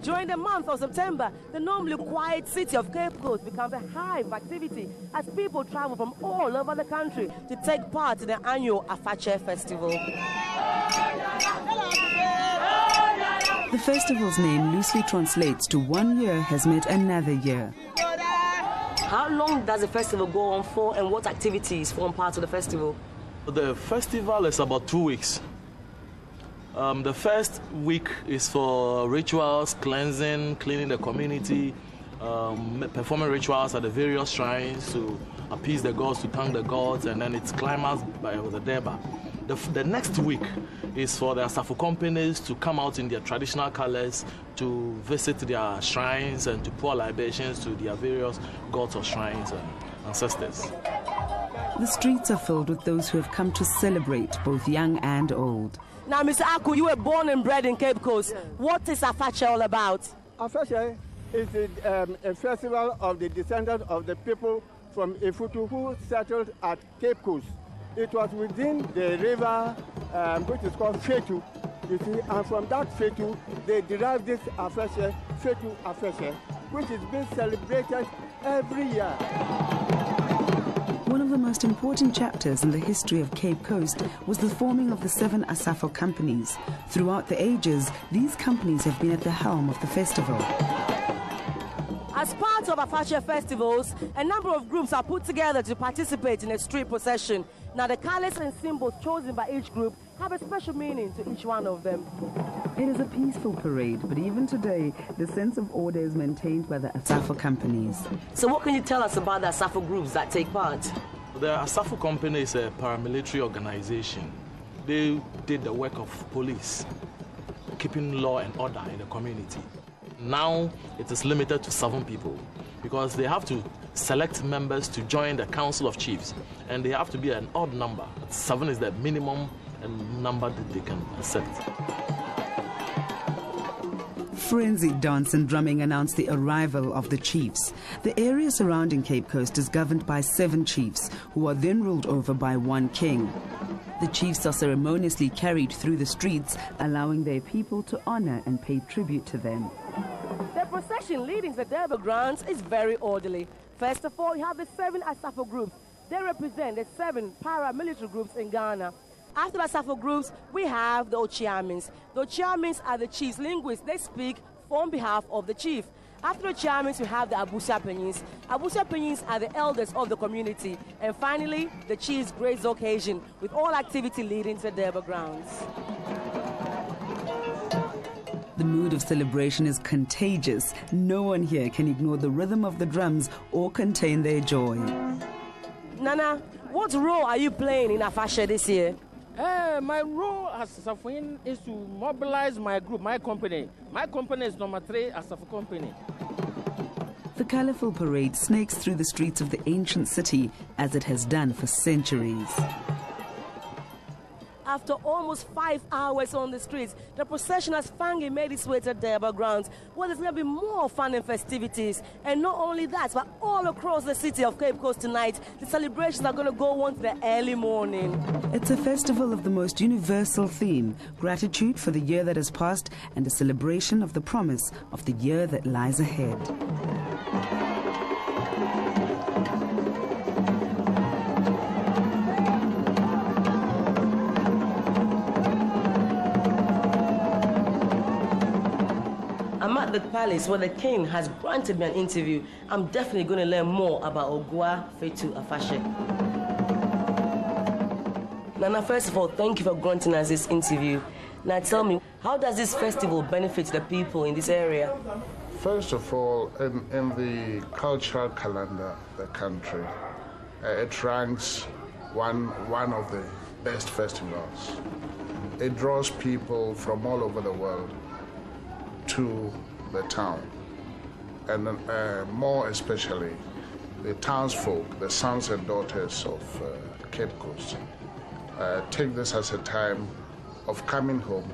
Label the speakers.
Speaker 1: During the month of September, the normally quiet city of Cape Coast becomes a hive of activity as people travel from all over the country to take part in the annual Afahye festival.
Speaker 2: The festival's name loosely translates to 1 year has met another year.
Speaker 1: How long does the festival go on for, and what activities form part of the festival?
Speaker 3: The festival is about 2 weeks. The first week is for rituals, cleansing, cleaning the community, performing rituals at the various shrines to appease the gods, to thank the gods, and then it's climaxed by the Deba. The next week is for the Asafo companies to come out in their traditional colors to visit their shrines and to pour libations to their various gods or shrines and ancestors.
Speaker 2: The streets are filled with those who have come to celebrate, both young and old.
Speaker 1: Now, Mr. Aku, you were born and bred in Cape Coast. What is Afahye all about?
Speaker 4: Afahye is a festival of the descendants of the people from Fetu who settled at Cape Coast. It was within the river which is called Fetu, you see, and from that Fetu they derived this Afahye, Fetu Afahye, which is being celebrated every year.
Speaker 2: One of the most important chapters in the history of Cape Coast was the forming of the 7 Asafo companies. Throughout the ages, these companies have been at the helm of the festival.
Speaker 1: As part of Afahye festivals, a number of groups are put together to participate in a street procession. Now, the colors and symbols chosen by each group have a special meaning to each one of them.
Speaker 2: It is a peaceful parade, but even today, the sense of order is maintained by the Asafo companies.
Speaker 1: So what can you tell us about the Asafo groups that take part?
Speaker 3: The Asafo company is a paramilitary organization. They did the work of police, keeping law and order in the community. Now it is limited to 7 people because they have to select members to join the Council of Chiefs, and they have to be an odd number. 7 is the minimum number that they can accept.
Speaker 2: Frenzied dance and drumming announced the arrival of the chiefs. The area surrounding Cape Coast is governed by 7 chiefs, who are then ruled over by 1 king. The chiefs are ceremoniously carried through the streets, allowing their people to honor and pay tribute to them.
Speaker 1: The procession leading to the Durban grounds is very orderly. First of all, you have the 7 Asafo groups. They represent the 7 paramilitary groups in Ghana. After the Asafo groups, we have the Ochiamins. The Ochiamins are the chief's linguists. They speak on behalf of the chief. After the Ochiamins, we have the Abusiapanyins. Abusiapanyins are the elders of the community. And finally, the chief's grace occasion, with all activity leading to the Durban grounds.
Speaker 2: The mood of celebration is contagious. No one here can ignore the rhythm of the drums or contain their joy.
Speaker 1: Nana, what role are you playing in Afahye this year?
Speaker 5: My role as Safoin is to mobilize my group, my company. My company is number 3 Asafo company.
Speaker 2: The colorful parade snakes through the streets of the ancient city as it has done for centuries.
Speaker 1: After almost 5 hours on the streets, the procession has finally made its way to Durban grounds, where there's going to be more fun and festivities. And not only that, but all across the city of Cape Coast tonight, the celebrations are going to go on to the early morning.
Speaker 2: It's a festival of the most universal theme, gratitude for the year that has passed and a celebration of the promise of the year that lies ahead.
Speaker 1: I'm at the palace where the king has granted me an interview. I'm definitely going to learn more about Ogua Fetu Afahye. Nana, first of all, thank you for granting us this interview. Now tell me, how does this festival benefit the people in this area?
Speaker 6: First of all, in the cultural calendar of the country, it ranks one of the best festivals. It draws people from all over the world to the town, and more especially the townsfolk, the sons and daughters of Cape Coast, take this as a time of coming home